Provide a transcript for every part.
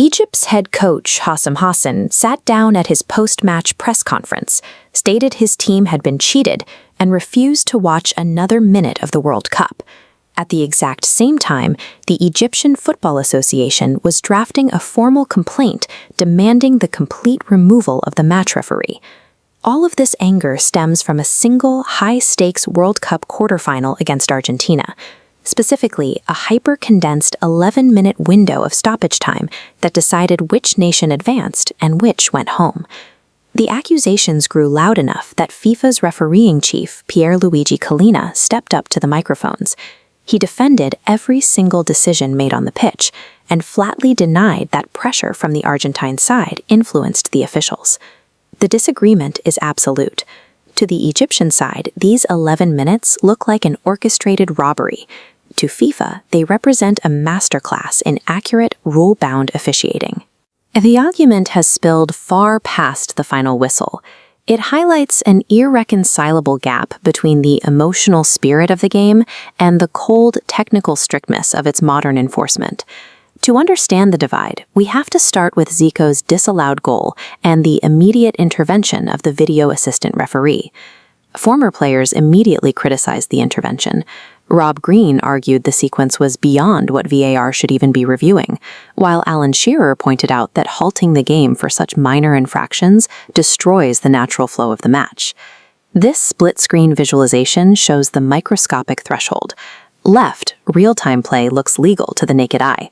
Egypt's head coach, Hossam Hassan, sat down at his post-match press conference, stated his team had been cheated, and refused to watch another minute of the World Cup. At the exact same time, the Egyptian Football Association was drafting a formal complaint demanding the complete removal of the match referee. All of this anger stems from a single high-stakes World Cup quarterfinal against Argentina, specifically a hyper-condensed 11-minute window of stoppage time that decided which nation advanced and which went home. The accusations grew loud enough that FIFA's refereeing chief, Pierluigi Collina, stepped up to the microphones. He defended every single decision made on the pitch and flatly denied that pressure from the Argentine side influenced the officials. The disagreement is absolute. To the Egyptian side, these 11 minutes look like an orchestrated robbery. To FIFA, they represent a masterclass in accurate, rule-bound officiating. The argument has spilled far past the final whistle. It highlights an irreconcilable gap between the emotional spirit of the game and the cold, technical strictness of its modern enforcement. To understand the divide, we have to start with Zico's disallowed goal and the immediate intervention of the video assistant referee. Former players immediately criticized the intervention. Rob Green argued the sequence was beyond what VAR should even be reviewing, while Alan Shearer pointed out that halting the game for such minor infractions destroys the natural flow of the match. This split-screen visualization shows the microscopic threshold. Left, real-time play looks legal to the naked eye.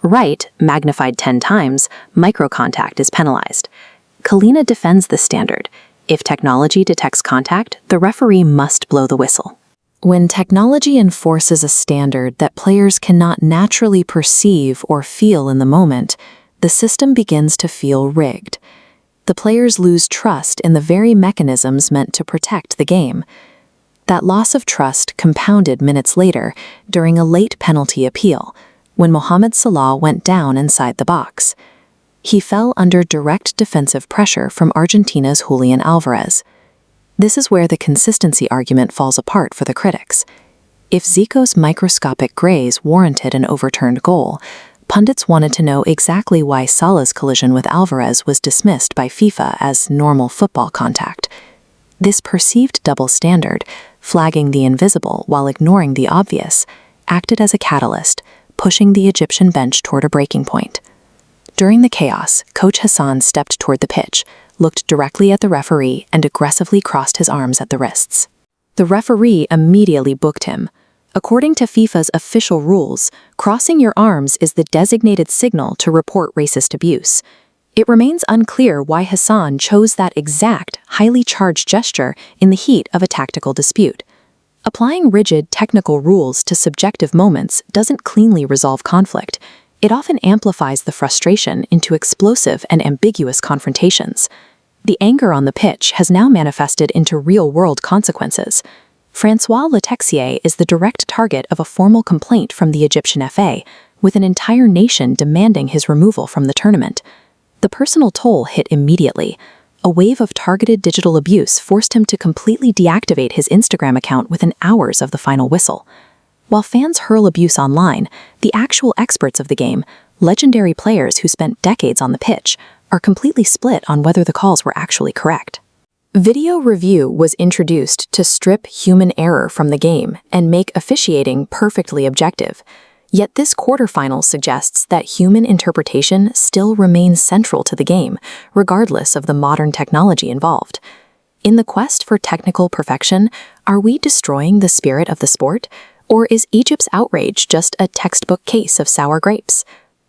Right, magnified 10 times, microcontact is penalized. Collina defends this standard. If technology detects contact, the referee must blow the whistle. When technology enforces a standard that players cannot naturally perceive or feel in the moment, the system begins to feel rigged. The players lose trust in the very mechanisms meant to protect the game. That loss of trust compounded minutes later during a late penalty appeal, when Mohamed Salah went down inside the box. He fell under direct defensive pressure from Argentina's Julian Alvarez. This is where the consistency argument falls apart for the critics. If Zico's microscopic graze warranted an overturned goal, pundits wanted to know exactly why Salah's collision with Alvarez was dismissed by FIFA as normal football contact. This perceived double standard, flagging the invisible while ignoring the obvious, acted as a catalyst, pushing the Egyptian bench toward a breaking point. During the chaos, Coach Hassan stepped toward the pitch, looked directly at the referee, and aggressively crossed his arms at the wrists. The referee immediately booked him. According to FIFA's official rules, crossing your arms is the designated signal to report racist abuse. It remains unclear why Hassan chose that exact, highly charged gesture in the heat of a tactical dispute. Applying rigid technical rules to subjective moments doesn't cleanly resolve conflict. It often amplifies the frustration into explosive and ambiguous confrontations. The anger on the pitch has now manifested into real-world consequences. Francois Letexier is the direct target of a formal complaint from the Egyptian FA, with an entire nation demanding his removal from the tournament. The personal toll hit immediately. A wave of targeted digital abuse forced him to completely deactivate his Instagram account within hours of the final whistle. While fans hurl abuse online, the actual experts of the game, legendary players who spent decades on the pitch, are completely split on whether the calls were actually correct. Video review was introduced to strip human error from the game and make officiating perfectly objective. Yet this quarterfinal suggests that human interpretation still remains central to the game, regardless of the modern technology involved. In the quest for technical perfection, are we destroying the spirit of the sport? Or is Egypt's outrage just a textbook case of sour grapes?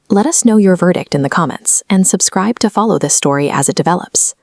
Let us know your verdict in the comments, and subscribe to follow this story as it develops.